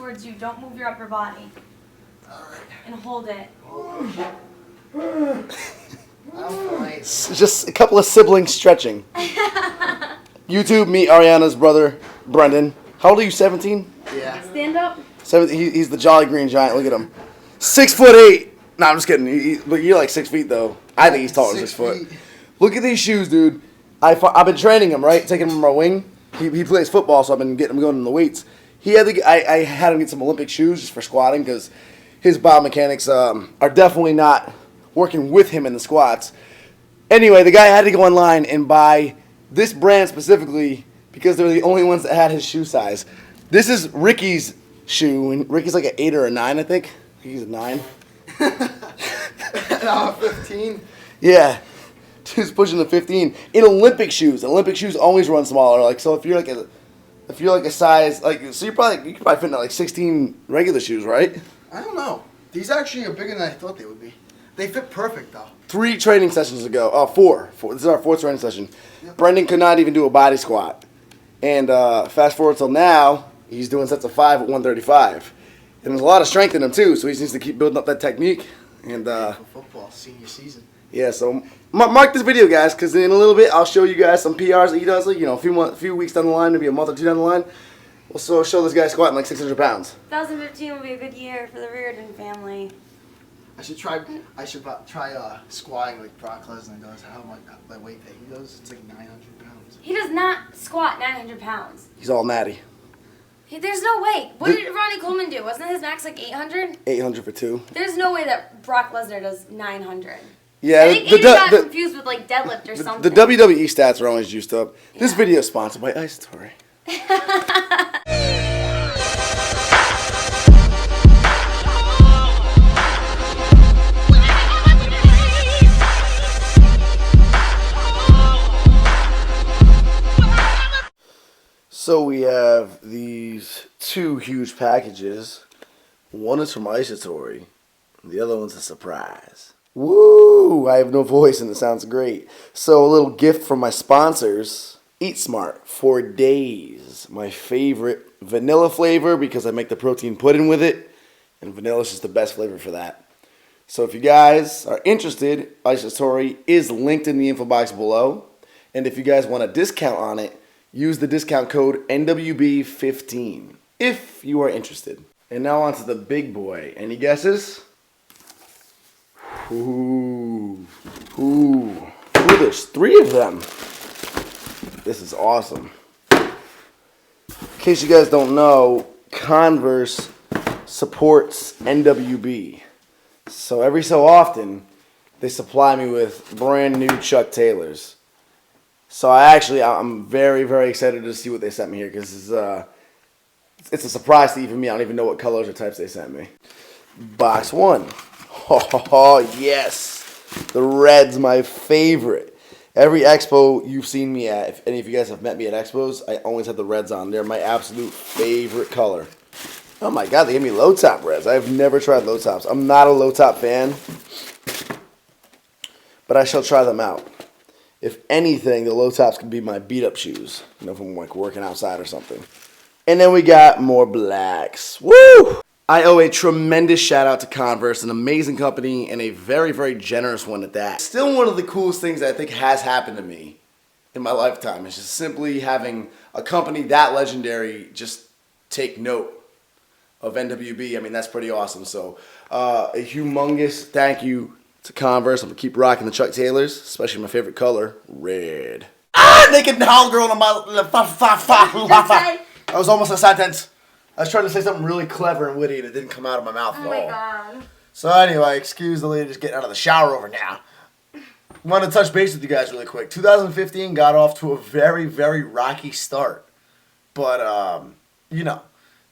towards you. Don't move your upper body. Alright. And hold it. It's just a couple of siblings stretching. YouTube, meet Ariana's brother, Brendan. How old are you, 17? Yeah. Stand up. 17, he's the Jolly Green Giant. Look at him. 6'8". No, I'm just kidding. But you're like 6 feet, though. I think he's taller than 6 foot. Look at these shoes, dude. I've been training him, right? Taking him on my wing. He plays football, so I've been getting him going in the weights. I had him get some Olympic shoes just for squatting because his biomechanics are definitely not working with him in the squats. Anyway, the guy had to go online and buy this brand specifically because they're the only ones that had his shoe size. This is Ricky's shoe, and Ricky's like an 8 or a 9, I think. He's a 9. No, 15. Yeah. Dude's pushing the 15 in Olympic shoes. Olympic shoes always run smaller. Like, so if you're like a size, like, so you could probably fit in like 16 regular shoes, right? I don't know. These actually are bigger than I thought they would be. They fit perfect though. 3 training sessions ago. Oh, 4. This is our 4th training session. Yep. Brendan could not even do a body squat. And fast forward till now, he's doing sets of 5 at 135. And there's a lot of strength in him too, so he needs to keep building up that technique. And for football, senior season. Yeah, so mark this video, guys, because in a little bit I'll show you guys some PRs that he does. Like, you know, a few weeks down the line, maybe a month or 2 down the line, we'll show this guy squatting like 600 pounds. 2015 will be a good year for the Reardon family. I should try squatting like Brock Lesnar does. How much the weight that he does? It's like 900 pounds. He does not squat 900 pounds. He's all natty. There's no way. What did Ronnie Coleman do? Wasn't his max like 800? 800 for 2. There's no way that Brock Lesnar does 900. Yeah, I think he got confused with like deadlift or something. The WWE stats are always juiced up. Yeah. This video is sponsored by Ice Story. So we have these 2 huge packages. One is from Isatory, and the other one's a surprise. Woo! I have no voice and it sounds great. So a little gift from my sponsors. Eat Smart for days. My favorite vanilla flavor because I make the protein pudding with it. And vanilla is just the best flavor for that. So if you guys are interested, Isatory is linked in the info box below. And if you guys want a discount on it, use the discount code NWB15 if you are interested. And now on to the big boy. Any guesses? Ooh, there's 3 of them. This is awesome. In case you guys don't know, Converse supports NWB. So every so often, they supply me with brand new Chuck Taylors. So I'm very, very excited to see what they sent me here because it's a surprise to even me. I don't even know what colors or types they sent me. Box 1. Oh, yes. The red's my favorite. Every expo you've seen me at, if any of you guys have met me at expos, I always have the reds on. They're my absolute favorite color. Oh my God, they gave me low top reds. I've never tried low tops. I'm not a low top fan, but I shall try them out. If anything, the low tops could be my beat up shoes. You know, if I'm like working outside or something. And then we got more blacks. Woo! I owe a tremendous shout out to Converse, an amazing company and a very, very generous one at that. Still one of the coolest things that I think has happened to me in my lifetime is just simply having a company that legendary just take note of NWB. I mean, that's pretty awesome. So a humongous thank you to Converse. I'm going to keep rocking the Chuck Taylors, especially my favorite color, red. Ah, naked hall girl on my... I was almost a sentence. I was trying to say something really clever and witty and it didn't come out of my mouth at all. Oh my God. So anyway, excuse the lady just getting out of the shower over now. Want to touch base with you guys really quick. 2015 got off to a very, very rocky start. But, you know,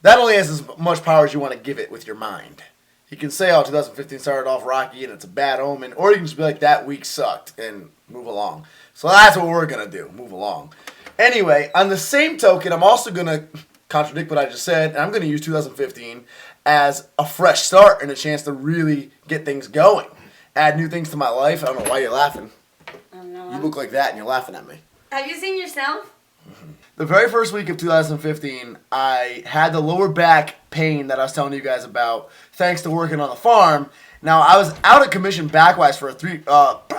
that only has as much power as you want to give it with your mind. You can say, oh, 2015 started off rocky and it's a bad omen. Or you can just be like, that week sucked and move along. So that's what we're going to do, move along. Anyway, on the same token, I'm also going to contradict what I just said, and I'm going to use 2015 as a fresh start and a chance to really get things going. Add new things to my life. I don't know why you're laughing. I don't know. You look like that and you're laughing at me. Have you seen yourself? The very first week of 2015, I had the lower back pain that I was telling you guys about, thanks to working on the farm. Now, I was out of commission backwise for probably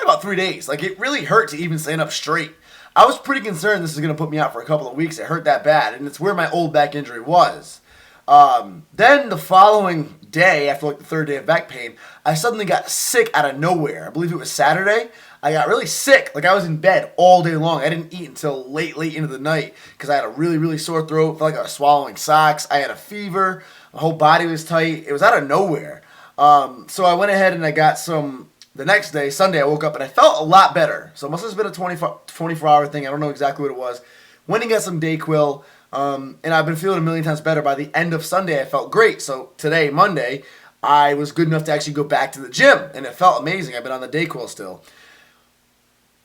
about 3 days. Like, it really hurt to even stand up straight. I was pretty concerned this was going to put me out for a couple of weeks. It hurt that bad, and it's where my old back injury was. Then the following day, after like the third day of back pain, I suddenly got sick out of nowhere. I believe it was Saturday. I got really sick. Like, I was in bed all day long. I didn't eat until late into the night because I had a really, really sore throat. Felt like I was swallowing socks. I had a fever. My whole body was tight. It was out of nowhere. So I went ahead and I got some. The next day, Sunday, I woke up and I felt a lot better. So it must have been a 24-hour thing. I don't know exactly what it was. Went and got some Dayquil. And I've been feeling a million times better. By the end of Sunday, I felt great. So today, Monday, I was good enough to actually go back to the gym. And it felt amazing. I've been on the Dayquil still.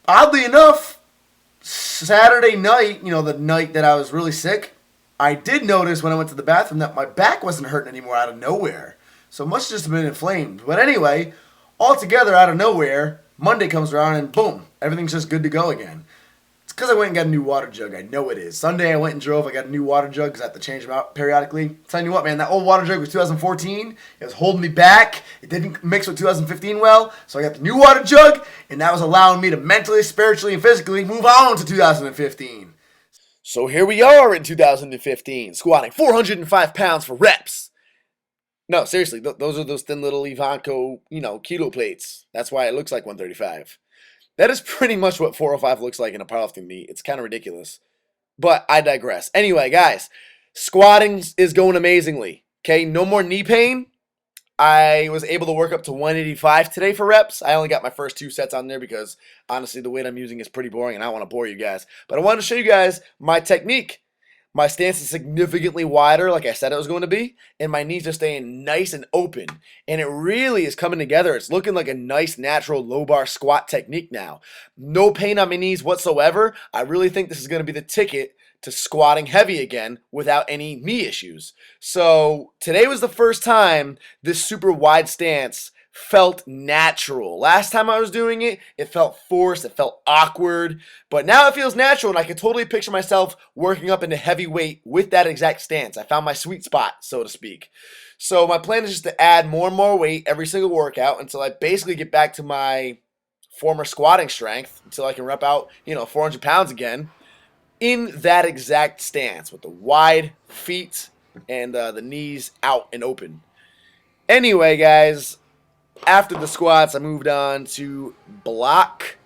Oddly enough, Saturday night, the night that I was really sick, I did notice when I went to the bathroom that my back wasn't hurting anymore out of nowhere. So it must have just been inflamed. But anyway, altogether out of nowhere, Monday comes around and boom, everything's just good to go again. It's because I went and got a new water jug. I know it is. Sunday I went and drove. I got a new water jug because I have to change them out periodically. Telling you what, man, that old water jug was 2014. It was holding me back. It didn't mix with 2015 well. So I got the new water jug, and that was allowing me to mentally, spiritually, and physically move on to 2015. So here we are in 2015, squatting 405 pounds for reps. No, seriously, those are those thin little Ivanko, kilo plates. That's why it looks like 135. That is pretty much what 405 looks like in a powerlifting meet. It's kind of ridiculous. But I digress. Anyway, guys, squatting is going amazingly. Okay, no more knee pain. I was able to work up to 185 today for reps. I only got my first 2 sets on there because, honestly, the weight I'm using is pretty boring and I don't want to bore you guys. But I wanted to show you guys my technique. My stance is significantly wider, like I said it was going to be, and my knees are staying nice and open. And it really is coming together. It's looking like a nice, natural, low bar squat technique now. No pain on my knees whatsoever. I really think this is going to be the ticket to squatting heavy again without any knee issues. So today was the first time this super wide stance felt natural. Last time I was doing it, it felt forced, it felt awkward, but now it feels natural and I can totally picture myself working up into heavy weight with that exact stance. I found my sweet spot, so to speak. So my plan is just to add more and more weight every single workout until I basically get back to my former squatting strength, until I can rep out, 400 pounds again in that exact stance with the wide feet and the knees out and open. Anyway, guys, after the squats, I moved on to block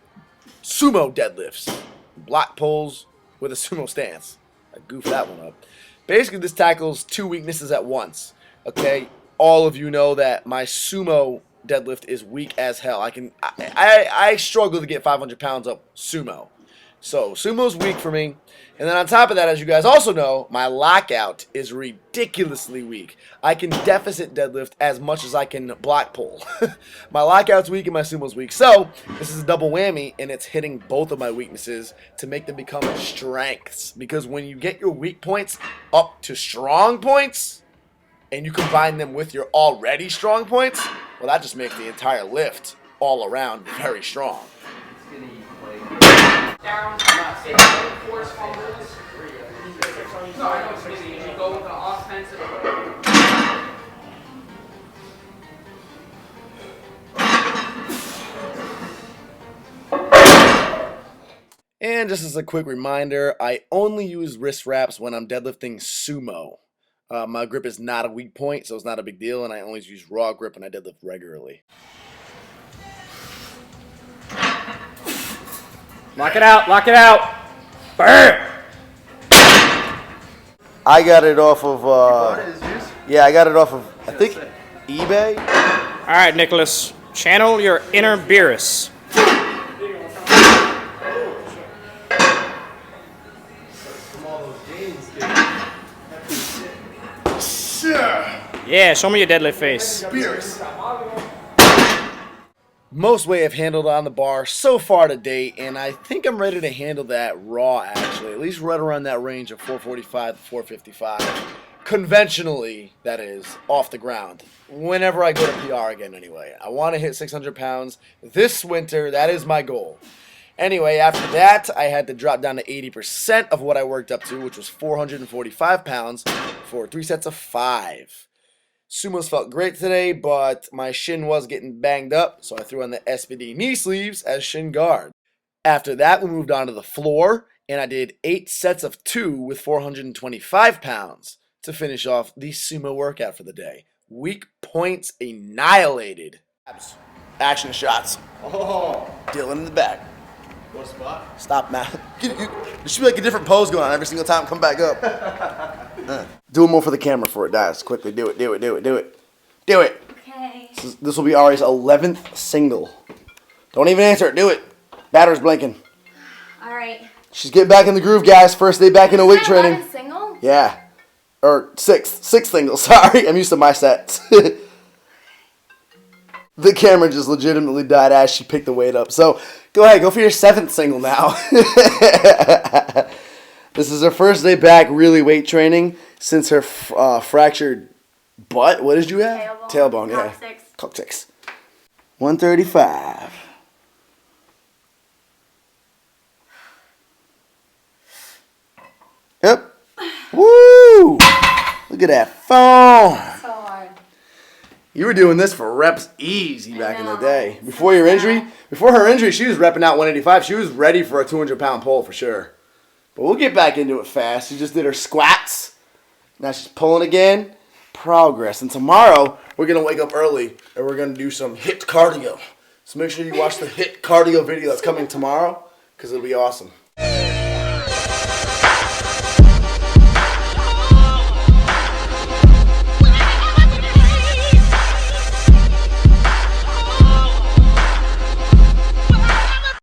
sumo deadlifts. Block pulls with a sumo stance. I goofed that one up. Basically, this tackles 2 weaknesses at once. Okay, all of you know that my sumo deadlift is weak as hell. I struggle to get 500 pounds up sumo. So sumo's weak for me. And then on top of that, as you guys also know, my lockout is ridiculously weak. I can deficit deadlift as much as I can block pull. My lockout's weak and my sumo's weak. So this is a double whammy, and it's hitting both of my weaknesses to make them become strengths. Because when you get your weak points up to strong points, and you combine them with your already strong points, well, that just makes the entire lift all around very strong. Down, force fumbles. No, I know it's busy. You go with the offensive. And just as a quick reminder, I only use wrist wraps when I'm deadlifting sumo. My grip is not a weak point, so it's not a big deal, and I always use raw grip when I deadlift regularly. Lock it out, lock it out. Bam! I got it off of, His juice? yeah, I got it off of, I think, eBay. All right, Nicholas, channel your inner Beerus. Yeah, show me your deadlift face. Most weight I've handled on the bar so far to date, and I think I'm ready to handle that raw, actually. At least right around that range of 445 to 455. Conventionally, that is, off the ground. Whenever I go to PR again, anyway. I want to hit 600 pounds this winter. That is my goal. Anyway, after that, I had to drop down to 80% of what I worked up to, which was 445 pounds for 3 sets of 5. Sumos felt great today, but my shin was getting banged up, so I threw on the SPD knee sleeves as shin guard. After that, we moved on to the floor, and I did 8 sets of 2 with 425 pounds to finish off the sumo workout for the day. Weak points annihilated. Action shots. Oh, Dylan in the back. what spot? Stop, Matt. There should be like a different pose going on every single time. Come back up. Do it more for the camera for it dies. Quickly, do it. Do it. Okay. This will be Ari's 11th single. Don't even answer it. Do it. Batter's blinking. All right. She's getting back in the groove, guys. First day back into weight Is that training. 11 single? Yeah. Or sixth single. Sorry, I'm used to my sets. The camera just legitimately died as she picked the weight up. So go ahead, go for your 7th single now. This is her first day back really weight training since her fractured butt. What did you have? Tailbone, yeah. Coccyx. Coccyx. 135. Yep. Woo! Look at that phone. So hard. You were doing this for reps easy back in the know. day. Before your injury, before her injury, she was repping out 185. She was ready for a 200-pound pull for sure. But we'll get back into it fast. She just did her squats. Now she's pulling again. Progress. And tomorrow, we're going to wake up early and we're going to do some HIIT cardio. So make sure you watch the HIIT cardio video that's coming tomorrow because it'll be awesome.